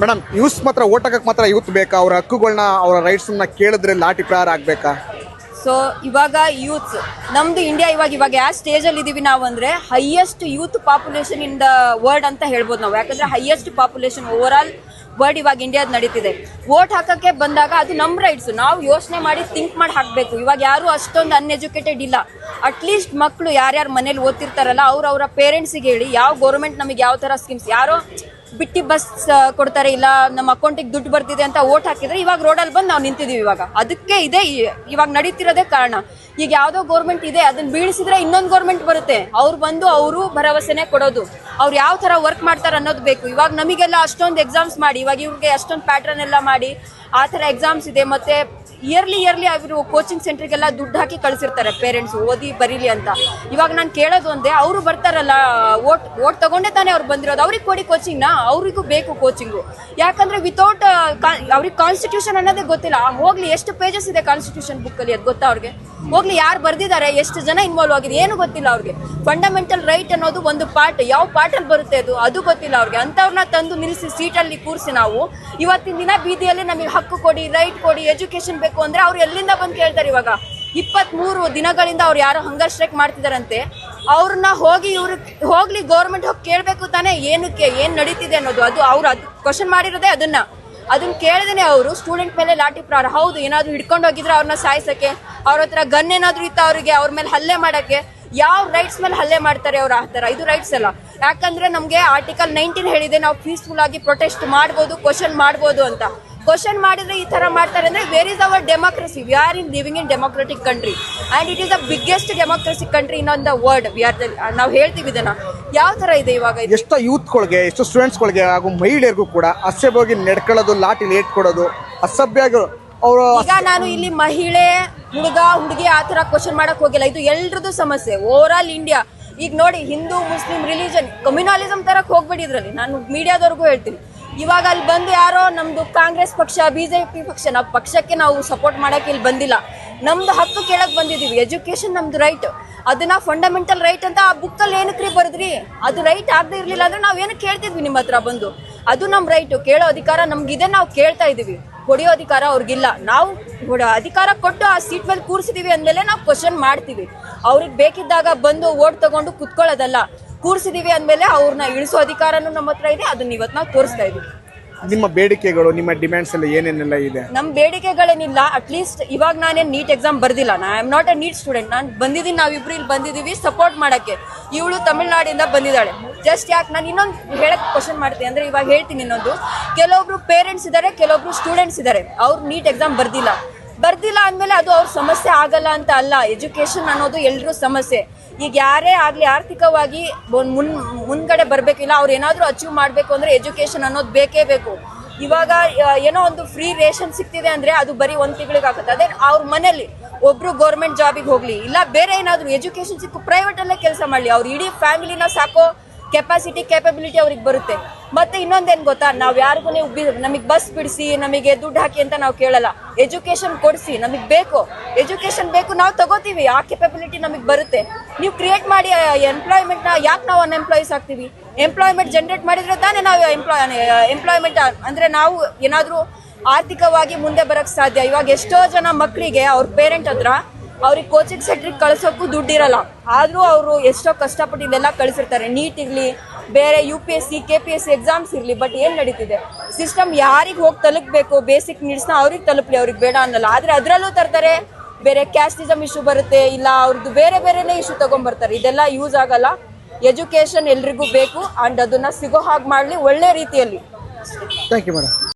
Madam use ಮಾತ್ರ vote ಹಾಕಕ್ಕೆ ಮಾತ್ರ ಯೂತ್ ಬೇಕಾ? ಅವ್ರ ಹಕ್ಕುಗಳನ್ನ ಅವರ ರೈಟ್ಸನ್ನ ಕೇಳಿದ್ರೆ ಲಾಠಿ ಪ್ರಹಾರ ಆಗಬೇಕಾ? ಸೊ ಇವಾಗ ಯೂತ್ಸ್ ನಮ್ದು ಇಂಡಿಯಾ ಇವಾಗ ಯಾವ ಸ್ಟೇಜಲ್ಲಿ ಇದೀವಿ ನಾವು ಅಂದ್ರೆ highest youth population in the world ಅಂತ ಹೇಳ್ಬೋದು ನಾವು. ಯಾಕಂದ್ರೆ highest population over all world ಇವಾಗ ಇಂಡಿಯಾದ ನಡೀತಿದೆ. ವೋಟ್ ಹಾಕಕ್ಕೆ ಬಂದಾಗ ಅದು ನಮ್ಮ ರೈಟ್ಸ್, ನಾವು ಯೋಚನೆ ಮಾಡಿ ಥಿಂಕ್ ಮಾಡಿ ಹಾಕಬೇಕು. ಇವಾಗ ಯಾರು ಅಷ್ಟೊಂದು ಅನ್ಎಜುಕೇಟೆಡ್ ಇಲ್ಲ. ಅಟ್ಲೀಸ್ಟ್ ಮಕ್ಕಳು ಯಾರ್ಯಾರು ಮನೇಲಿ ಓದ್ತಿರ್ತಾರಲ್ಲ ಅವ್ರ ಪೇರೆಂಟ್ಸಿಗೆ ಹೇಳಿ ಯಾವ ಗೌರ್ಮೆಂಟ್ ನಮಗೆ ಯಾವ ಥರ ಸ್ಕೀಮ್ಸ್, ಯಾರೋ ಬಿಟ್ಟಿ ಬಸ್ ಕೊಡ್ತಾರೆ, ಇಲ್ಲ ನಮ್ಮ ಅಕೌಂಟಿಗೆ ದುಡ್ಡು ಬರ್ತಿದೆ ಅಂತ ವೋಟ್ ಹಾಕಿದ್ರೆ ಇವಾಗ ರೋಡಲ್ಲಿ ಬಂದು ನಾವು ನಿಂತಿದ್ದೀವಿ. ಇವಾಗ ಅದಕ್ಕೆ ಇದೆ ಇವಾಗ ನಡೀತಿರೋದೇ ಕಾರಣ. ಈಗ ಯಾವುದೋ ಗೌರ್ಮೆಂಟ್ ಇದೆ ಅದನ್ನ ಬೀಳಿಸಿದ್ರೆ ಇನ್ನೊಂದು ಗೌರ್ಮೆಂಟ್ ಬರುತ್ತೆ, ಅವ್ರು ಬಂದು ಅವರು ಭರವಸೆನೇ ಕೊಡೋದು. ಅವ್ರು ಯಾವ ಥರ ವರ್ಕ್ ಮಾಡ್ತಾರೆ ಅನ್ನೋದು ಬೇಕು. ಇವಾಗ ನಮಗೆಲ್ಲ ಅಷ್ಟೊಂದು ಎಕ್ಸಾಮ್ಸ್ ಮಾಡಿ, ಇವಾಗ ಇವ್ರಿಗೆ ಅಷ್ಟೊಂದು ಪ್ಯಾಟ್ರನ್ ಎಲ್ಲ ಮಾಡಿ ಆ ಥರ ಎಕ್ಸಾಮ್ಸ್ ಇದೆ. ಮತ್ತೆ ಇಯರ್ಲಿ ಅವರು ಕೋಚಿಂಗ್ ಸೆಂಟ್ರಿಗೆಲ್ಲ ದುಡ್ಡು ಹಾಕಿ ಕಳಿಸಿರ್ತಾರೆ ಪೇರೆಂಟ್ಸ್ ಓದಿ ಬರೀಲಿ ಅಂತ. ಇವಾಗ ನಾನು ಕೇಳೋದು ಒಂದೇ, ಅವರು ಬರ್ತಾರಲ್ಲ ಓಟ್ ತಗೊಂಡೇ ತಾನೇ ಅವ್ರು ಬಂದಿರೋದು, ಅವ್ರಿಗೆ ಕೊಡಿ ಕೋಚಿಂಗ್ನ, ಅವರಿಗೂ ಬೇಕು ಕೋಚಿಂಗು. ಯಾಕಂದ್ರೆ ವಿತೌಟ್ ಅವ್ರಿಗೆ ಕಾನ್ಸ್ಟಿಟ್ಯೂಷನ್ ಅನ್ನೋದೇ ಗೊತ್ತಿಲ್ಲ. ಹೋಗ್ಲಿ ಎಷ್ಟು ಪೇಜಸ್ ಇದೆ ಕಾನ್ಸ್ಟಿಟ್ಯೂಷನ್ ಬುಕ್ಕಲ್ಲಿ ಅದು ಗೊತ್ತಾ ಅವ್ರಿಗೆ? ಹೋಗ್ಲಿ ಯಾರು ಬರ್ದಿದ್ದಾರೆ, ಎಷ್ಟು ಜನ ಇನ್ವಾಲ್ವ್ ಆಗಿದೆ ಏನು ಗೊತ್ತಿಲ್ಲ ಅವ್ರಿಗೆ. ಫಂಡಮೆಂಟಲ್ ರೈಟ್ ಅನ್ನೋದು ಒಂದು ಪಾರ್ಟ್, ಯಾವ ಪಾರ್ಟಲ್ಲಿ ಬರುತ್ತೆ ಅದು ಗೊತ್ತಿಲ್ಲ ಅವ್ರಿಗೆ. ಅಂಥವ್ರನ್ನ ತಂದು ನಿಲ್ಲಿಸಿ ಸೀಟಲ್ಲಿ ಕೂರಿಸಿ ನಾವು ಇವತ್ತಿನ ದಿನ ಬೀದಿಯಲ್ಲಿ ನಮಗೆ ಹಕ್ಕು ಕೊಡಿ, ರೈಟ್ ಕೊಡಿ, ಎಜುಕೇಶನ್ ಬೇಕು ಅಂದ್ರೆ ಅವ್ರು ಎಲ್ಲಿಂದ ಬಂದು ಕೇಳ್ತಾರೆ? ಇವಾಗ 23 ದಿನಗಳಿಂದ ಅವ್ರು ಯಾರೋ ಹಂಗರ್ ಸ್ಟ್ರೈಕ್ ಮಾಡ್ತಿದಾರಂತೆ. ಅವ್ರನ್ನ ಹೋಗ್ಲಿ ಗೌರ್ಮೆಂಟ್ ಹೋಗಿ ಕೇಳಬೇಕು ತಾನೇ ಏನಕ್ಕೆ, ಏನು ನಡೀತಿದೆ ಅನ್ನೋದು. ಅವ್ರು ಕ್ವಶನ್ ಮಾಡಿರೋದೇ ಅದನ್ನ ಕೇಳಿದೇನೆ ಅವರು ಸ್ಟೂಡೆಂಟ್ ಮೇಲೆ ಲಾಠಿ ಪ್ರಹಾರ. ಹೌದು, ಏನಾದ್ರು ಹಿಡ್ಕೊಂಡು ಹೋಗಿದ್ರೆ ಅವ್ರನ್ನ ಸಾಯಿಸಕ್ಕೆ, ಅವ್ರ ಹತ್ರ ಗನ್ ಏನಾದ್ರು ಇತ್ತು ಅವ್ರಿಗೆ, ಅವ್ರ ಮೇಲೆ ಹಲ್ಲೆ ಮಾಡಕ್ಕೆ. ಯಾವ ರೈಟ್ಸ್ ಮೇಲೆ ಹಲ್ಲೆ ಮಾಡ್ತಾರೆ ಅವ್ರು? ಆ ಥರ ಇದು ರೈಟ್ಸ್ ಅಲ್ಲ. ಯಾಕಂದ್ರೆ ನಮಗೆ ಆರ್ಟಿಕಲ್ 19 ಹೇಳಿದೆ ನಾವು ಪೀಸ್ಫುಲ್ ಆಗಿ ಪ್ರೊಟೆಸ್ಟ್ ಮಾಡ್ಬೋದು, ಕ್ವಶನ್ ಮಾಡ್ಬೋದು ಅಂತ. ಕ್ವಶನ್ ಮಾಡಿದ್ರೆ ಈ ತರ ಮಾಡ್ತಾರೆ ಅಂದ್ರೆ where is our democracy? We are living in democratic country and it is the biggest democracy country in on the world. ನಾವು ಹೇಳ್ತೀವಿ ಇದನ್ನ. ಯಾವ ತರ ಇದೆ ಇವಾಗ? ಎಷ್ಟು ಯೂತ್ಗಳಿಗೆ, ಎಷ್ಟು ಸ್ಟೂಡೆಂಟ್ಸ್ಗಳಿಗೆ ಹಾಗೂ ಮಹಿಳೆಯರಿಗೂ ಕೂಡ ಅಸಭ್ಯವಾಗಿ ನಡ್ಕೊಳ್ಳೋದು, ಲಾಠಿ ಲೇಟ್ ಕೊಡೋದು, ಅಸಭ್ಯ ಅವರು. ಈಗ ನಾನು ಇಲ್ಲಿ ಮಹಿಳೆ, ಹುಡುಗಿ ಆ ತರ ಕ್ವಶನ್ ಮಾಡಕ್ ಹೋಗಿಲ್ಲ. ಇದು ಎಲ್ರದ್ದು ಸಮಸ್ಯೆ ಓವರ್ ಆಲ್ ಇಂಡಿಯಾ. ಈಗ ನೋಡಿ, ಹಿಂದೂ ಮುಸ್ಲಿಂ ರಿಲಿಜನ್ ಕಮ್ಯುನಲಿಸಂ ತರಕ್ ಹೋಗ್ಬೇಡಿ ಇದ್ರಲ್ಲಿ. ನಾನು ಮೀಡಿಯಾದವ್ರಿಗೂ ಹೇಳ್ತೀನಿ. ಇವಾಗ ಅಲ್ಲಿ ಬಂದು ಯಾರೋ ನಮ್ದು ಕಾಂಗ್ರೆಸ್ ಪಕ್ಷ, ಬಿಜೆಪಿ ಪಕ್ಷ, ನಾವು ಪಕ್ಷಕ್ಕೆ ನಾವು ಸಪೋರ್ಟ್ ಮಾಡಕ್ಕೆ ಇಲ್ಲಿ ಬಂದಿಲ್ಲ. ನಮ್ದು ಹಕ್ಕು ಕೇಳಕ್ ಬಂದಿದೀವಿ. ಎಜುಕೇಶನ್ ನಮ್ದು ರೈಟ್, ಅದನ್ನ ಫಂಡಮೆಂಟಲ್ ರೈಟ್ ಅಂತ ಆ ಬುಕ್ಕಲ್ಲಿ ಏನಕ್ರಿ ಬರೆದ್ರಿ? ಅದು ರೈಟ್ ಆಗದೆ ಇರ್ಲಿಲ್ಲ ಅಂದ್ರೆ ನಾವ್ ಏನಕ್ಕೆ ಕೇಳ್ತಿದ್ವಿ ನಿಮ್ಮ ಹತ್ರ ಬಂದು? ಅದು ನಮ್ ರೈಟ್, ಕೇಳೋ ಅಧಿಕಾರ ನಮ್ಗಿದೆ, ನಾವು ಕೇಳ್ತಾ ಇದೀವಿ. ಹೊಡೆಯೋ ಅಧಿಕಾರ ಅವ್ರಿಗಿಲ್ಲ. ನಾವು ಅಧಿಕಾರ ಕೊಟ್ಟು ಆ ಸೀಟ್ ಮೇಲೆ ಕೂರಿಸಿದೀವಿ ಅಂದಮೇಲೆ ನಾವು ಕ್ವಶನ್ ಮಾಡ್ತೀವಿ. ಅವ್ರಿಗೆ ಬೇಕಿದ್ದಾಗ ಬಂದು ಓಟ್ ತಗೊಂಡು ಕುತ್ಕೊಳ್ಳೋದಲ್ಲ. ಕೂರಿಸಿದೀವಿ ಅಂದಮೇಲೆ ಅವ್ರನ್ನ ಇಳಿಸೋ ಅಧಿಕಾರನೂ ನಮ್ಮ ಹತ್ರ ಇದೆ. ಅದನ್ನ ಇವತ್ತು ನಾವು ತೋರಿಸ್ತಾ ಇದೀವಿ. ನಿಮ್ಮ ಬೇಡಿಕೆಗಳು, ನಿಮ್ಮ ಡಿಮ್ಯಾಂಡ್ಸ್ ಎಲ್ಲ ಏನೇನೆಲ್ಲ ಇದೆ? ನಮ್ಮ ಬೇಡಿಕೆಗಳೇನಿಲ್ಲ. ಅಟ್ಲೀಸ್ಟ್ ಇವಾಗ ನಾನೇನು ನೀಟ್ ಎಕ್ಸಾಮ್ ಬರ್ದಿಲ್ಲ, I am not a NEET student. ನಾನು ಬಂದಿದ್ದೀನಿ, ನಾವಿಬ್ರು ಇಲ್ಲಿ ಬಂದಿದ್ದೀವಿ ಸಪೋರ್ಟ್ ಮಾಡಕ್ಕೆ. ಇವಳು ತಮಿಳ್ನಾಡಿಂದ ಬಂದಿದ್ದಾಳೆ. ಜಸ್ಟ್ ಯಾಕೆ ನಾನು ಇನ್ನೊಂದು ಹೇಳಕ್ ಕ್ವಶನ್ ಮಾಡ್ತೀನಿ ಅಂದ್ರೆ, ಇವಾಗ ಹೇಳ್ತೀನಿ ಇನ್ನೊಂದು. ಕೆಲವೊಬ್ರು ಪೇರೆಂಟ್ಸ್ ಇದ್ದಾರೆ, ಕೆಲವೊಬ್ರು ಸ್ಟೂಡೆಂಟ್ಸ್ ಇದ್ದಾರೆ, ಅವ್ರು ನೀಟ್ ಎಕ್ಸಾಮ್ ಬರ್ದಿಲ್ಲ ಅಂದಮೇಲೆ ಅದು ಅವ್ರ ಸಮಸ್ಯೆ ಆಗಲ್ಲ ಅಂತ ಅಲ್ಲ. ಎಜುಕೇಶನ್ ಅನ್ನೋದು ಎಲ್ರೂ ಸಮಸ್ಯೆ. ಈಗ ಯಾರೇ ಆಗಲಿ ಆರ್ಥಿಕವಾಗಿ ಮುನ್ಗಡೆ ಬರಬೇಕಿಲ್ಲ, ಅವ್ರು ಏನಾದರೂ ಅಚೀವ್ ಮಾಡಬೇಕು ಅಂದರೆ ಎಜುಕೇಷನ್ ಅನ್ನೋದು ಬೇಕೇ ಬೇಕು. ಇವಾಗ ಏನೋ ಒಂದು ಫ್ರೀ ರೇಷನ್ ಸಿಗ್ತಿದೆ ಅಂದರೆ ಅದು ಬರೀ 1 ತಿಂಗಳಿಗೆ ಆಗುತ್ತೆ. ಅದೇ ಅವ್ರ ಮನೇಲಿ ಒಬ್ರು ಗೌರ್ಮೆಂಟ್ ಜಾಬಿಗೆ ಹೋಗಲಿ, ಇಲ್ಲ ಬೇರೆ ಏನಾದರೂ ಎಜುಕೇಷನ್ ಸಿಕ್ಕು ಪ್ರೈವೇಟಲ್ಲೇ ಕೆಲಸ ಮಾಡಲಿ, ಅವ್ರು ಇಡೀ ಫ್ಯಾಮಿಲಿನ ಸಾಕೋ ಕೇಪಬಿಲಿಟಿ ಅವ್ರಿಗೆ ಬರುತ್ತೆ. ಮತ್ತೆ ಇನ್ನೊಂದೇನು ಗೊತ್ತಾ, ನಾವು ಯಾರಿಗೂ ನಮಗೆ ಬಸ್ ಬಿಡಿಸಿ, ನಮಗೆ ದುಡ್ಡು ಹಾಕಿ ಅಂತ ನಾವು ಕೇಳಲ್ಲ. ಎಜುಕೇಶನ್ ಕೊಡಿಸಿ, ನಮಗೆ ಬೇಕು ಎಜುಕೇಶನ್ ಬೇಕು, ನಾವು ತಗೋತೀವಿ. ಆ ಕೇಪಬಿಲಿಟಿ ನಮಗೆ ಬರುತ್ತೆ. ನೀವು ಕ್ರಿಯೇಟ್ ಮಾಡಿ ಎಂಪ್ಲಾಯ್ಮೆಂಟ್ನ. ಯಾಕೆ ನಾವು ಅನ್ಎಂಪ್ಲಾಯೀಸ್ ಆಗ್ತೀವಿ? ಎಂಪ್ಲಾಯ್ಮೆಂಟ್ ಜನರೇಟ್ ಮಾಡಿದ್ರೆ ತಾನೇ ನಾವು ಎಂಪ್ಲಾಯ್ಮೆಂಟ್ ಅಂದರೆ ನಾವು ಏನಾದರೂ ಆರ್ಥಿಕವಾಗಿ ಮುಂದೆ ಬರೋಕ್ಕೆ ಸಾಧ್ಯ. ಇವಾಗ ಎಷ್ಟೋ ಜನ ಮಕ್ಕಳಿಗೆ ಅವ್ರ ಪೇರೆಂಟ್ ಹತ್ರ ಅವ್ರಿಗೆ ಕೋಚಿಂಗ್ ಸೆಂಟ್ರಿಗೆ ಕಳ್ಸೋಕ್ಕೂ ದುಡ್ಡಿರಲ್ಲ, ಆದರೂ ಅವರು ಎಷ್ಟೋ ಕಷ್ಟಪಟ್ಟು ಇದೆಲ್ಲ ಕಳಿಸಿರ್ತಾರೆ. ನೀಟ್ ಇರಲಿ, ಬೇರೆ UPSC KPSC ಎಕ್ಸಾಮ್ಸ್ ಇರಲಿ. ಬಟ್ ಏನು ನಡೀತಿದೆ ಸಿಸ್ಟಮ್, ಯಾರಿಗೆ ಹೋಗಿ ತಲುಪಬೇಕು ಬೇಸಿಕ್ ನೀಡ್ಸ್ನ ಅವ್ರಿಗೆ ತಲುಪಲಿ, ಅವ್ರಿಗೆ ಬೇಡ ಅನ್ನಲ್ಲ. ಆದರೆ ಅದರಲ್ಲೂ ತರ್ತಾರೆ, ಬೇರೆ ಕ್ಯಾಸ್ಟಿಸಮ್ ಇಶ್ಯೂ ಬರುತ್ತೆ, ಇಲ್ಲ ಅವ್ರದ್ದು ಬೇರೆನೇ ಇಶ್ಯೂ ತೊಗೊಂಡ್ಬರ್ತಾರೆ. ಇದೆಲ್ಲ ಯೂಸ್ ಆಗಲ್ಲ. ಎಜುಕೇಷನ್ ಎಲ್ರಿಗೂ ಬೇಕು ಆ್ಯಂಡ್ ಅದನ್ನು ಸಿಗೋ ಹಾಗೆ ಮಾಡಲಿ ಒಳ್ಳೆ ರೀತಿಯಲ್ಲಿ. Thank you madam.